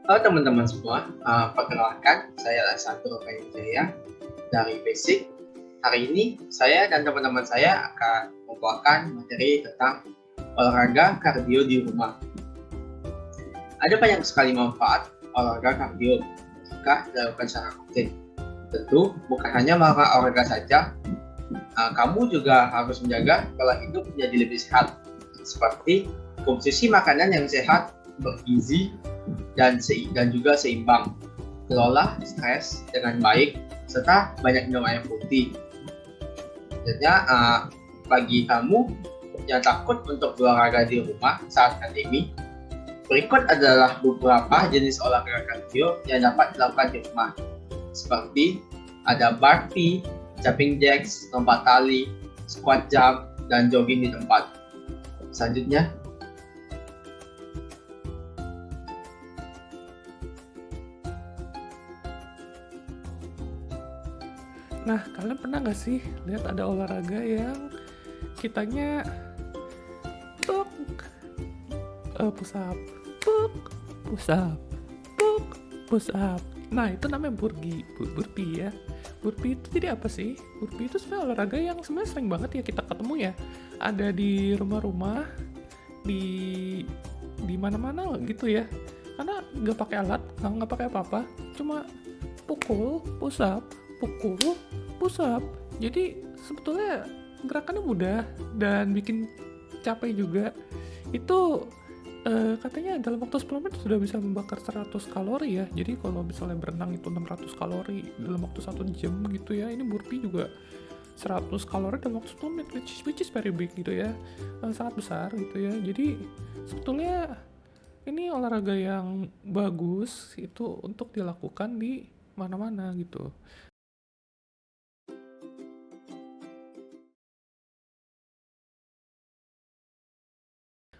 Halo teman-teman semua, perkenalkan saya Alessandro Jaya dari Basic. Hari ini saya dan teman-teman saya akan membawakan materi tentang olahraga kardio di rumah. Ada banyak sekali manfaat olahraga kardio jika dilakukan secara rutin. Tentu bukan hanya olahraga saja, kamu juga harus menjaga pola hidup menjadi lebih sehat, seperti konsumsi makanan yang sehat, bergizi, dan juga seimbang, kelola stres dengan baik, serta banyak minum air putih. Sebenarnya bagi kamu yang takut untuk berolahraga di rumah saat pandemi, berikut adalah beberapa jenis olahraga kardio yang dapat dilakukan di rumah, seperti ada burpee, jumping jacks, lompat tali, squat jump, dan jogging di tempat. Selanjutnya, Nah, kalian pernah nggak sih lihat ada olahraga yang kitanya tuk, push up, tuk, push up, tuk, push up. Nah, itu namanya burpee ya. Burpee itu jadi apa sih? Burpee itu sebenarnya olahraga yang sebenarnya sering banget ya kita ketemu ya. Ada di rumah-rumah, di mana-mana gitu ya. Karena nggak pakai alat, nggak pakai apa-apa, cuma pukul, push up, pukul, push up. Jadi sebetulnya gerakannya mudah dan bikin capek juga. Itu katanya dalam waktu 10 menit sudah bisa membakar 100 kalori ya. Jadi kalau misalnya berenang itu 600 kalori dalam waktu 1 jam gitu ya. Ini burpee juga 100 kalori dalam waktu 10 menit, which is very big gitu ya. Sangat besar gitu ya. Jadi sebetulnya ini olahraga yang bagus itu untuk dilakukan di mana-mana gitu.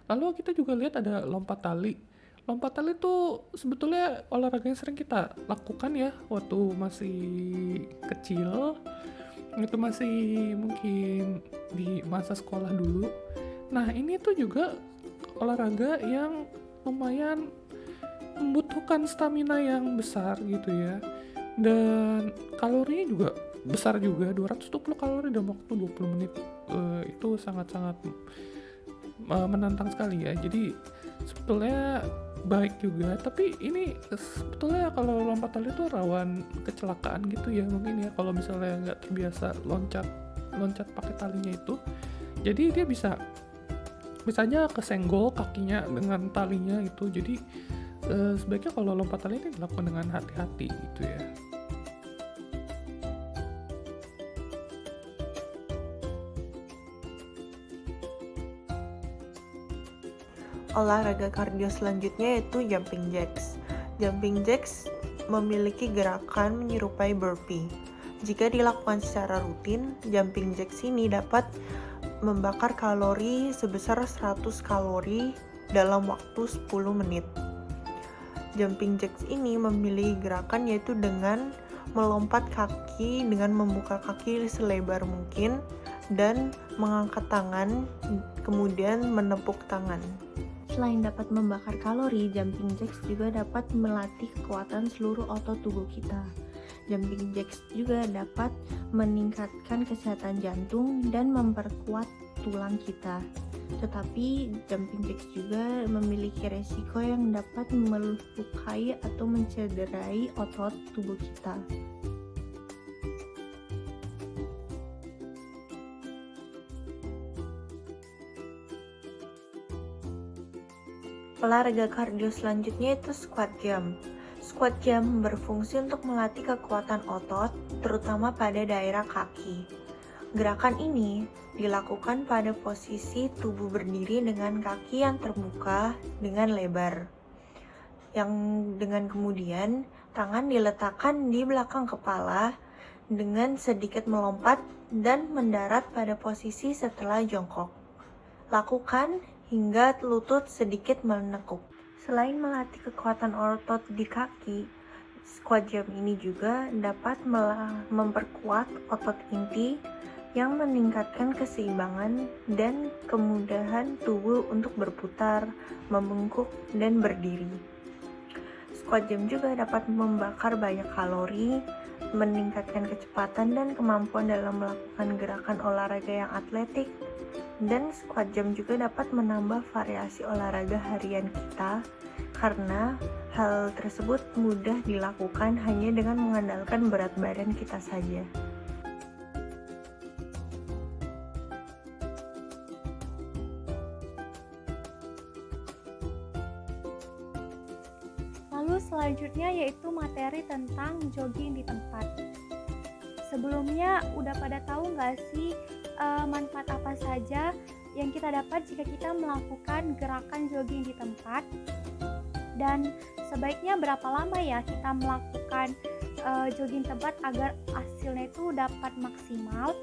Lalu kita juga lihat ada lompat tali. Lompat tali itu sebetulnya olahraga yang sering kita lakukan ya waktu masih kecil. Itu masih mungkin di masa sekolah dulu. Nah, ini tuh juga olahraga yang lumayan membutuhkan stamina yang besar gitu ya. Dan kalorinya juga besar juga, 220 kalori dalam waktu 20 menit. Itu sangat-sangat menantang sekali ya. Jadi sebetulnya baik juga, tapi ini sebetulnya kalau lompat tali itu rawan kecelakaan gitu ya mungkin ya, kalau misalnya nggak terbiasa loncat pakai talinya itu, jadi dia bisa aja kesenggol kakinya dengan talinya itu. Jadi sebaiknya kalau lompat tali ini dilakukan dengan hati-hati gitu ya. Olahraga kardio selanjutnya yaitu jumping jacks. Jumping jacks memiliki gerakan menyerupai burpee. Jika dilakukan secara rutin, jumping jacks ini dapat membakar kalori sebesar 100 kalori dalam waktu 10 menit. Jumping jacks ini memiliki gerakan yaitu dengan melompat kaki dengan membuka kaki selebar mungkin dan mengangkat tangan, kemudian menepuk tangan. Selain dapat membakar kalori, jumping jacks juga dapat melatih kekuatan seluruh otot tubuh kita. Jumping jacks juga dapat meningkatkan kesehatan jantung dan memperkuat tulang kita. Tetapi jumping jacks juga memiliki resiko yang dapat melukai atau mencederai otot tubuh kita. Olahraga kardio selanjutnya itu squat jump. Squat jump berfungsi untuk melatih kekuatan otot, terutama pada daerah kaki. Gerakan ini dilakukan pada posisi tubuh berdiri dengan kaki yang terbuka dengan lebar. Yang dengan kemudian tangan diletakkan di belakang kepala dengan sedikit melompat dan mendarat pada posisi setelah jongkok. Lakukan hingga lutut sedikit menekuk. Selain melatih kekuatan otot di kaki, squat jump ini juga dapat memperkuat otot inti yang meningkatkan keseimbangan dan kemudahan tubuh untuk berputar, membungkuk, dan berdiri. Squat jump juga dapat membakar banyak kalori, meningkatkan kecepatan dan kemampuan dalam melakukan gerakan olahraga yang atletik. Dan squat jump juga dapat menambah variasi olahraga harian kita karena hal tersebut mudah dilakukan hanya dengan mengandalkan berat badan kita saja. Lalu selanjutnya yaitu materi tentang jogging di tempat. Sebelumnya udah pada tahu nggak sih manfaat apa saja yang kita dapat jika kita melakukan gerakan jogging di tempat? Dan sebaiknya berapa lama ya kita melakukan jogging tempat agar hasilnya itu dapat maksimal?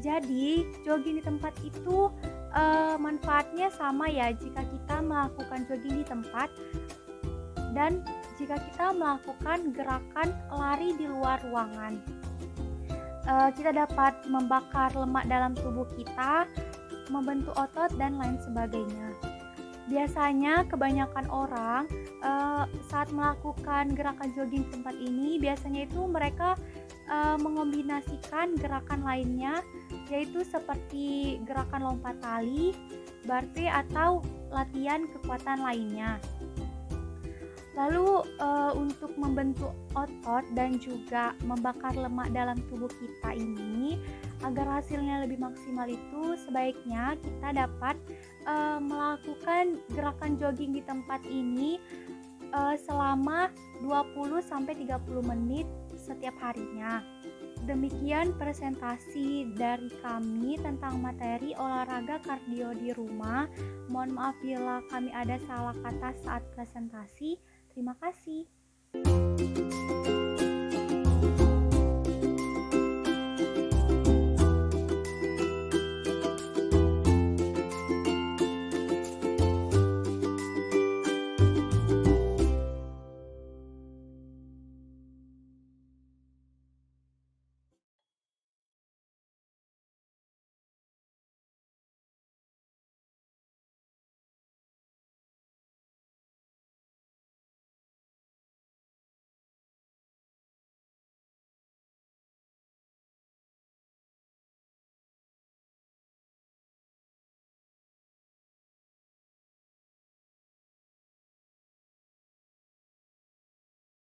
Jadi jogging di tempat itu manfaatnya sama ya jika kita melakukan jogging di tempat dan jika kita melakukan gerakan lari di luar ruangan. Kita dapat membakar lemak dalam tubuh kita, membentuk otot dan lain sebagainya. Biasanya kebanyakan orang saat melakukan gerakan jogging di tempat ini biasanya itu mereka mengombinasikan gerakan lainnya, yaitu seperti gerakan lompat tali, barpe atau latihan kekuatan lainnya. Lalu untuk membentuk otot dan juga membakar lemak dalam tubuh kita ini agar hasilnya lebih maksimal itu sebaiknya kita dapat melakukan gerakan jogging di tempat ini selama 20-30 menit setiap harinya. Demikian presentasi dari kami tentang materi olahraga kardio di rumah. Mohon maaf bila kami ada salah kata saat presentasi. Terima kasih.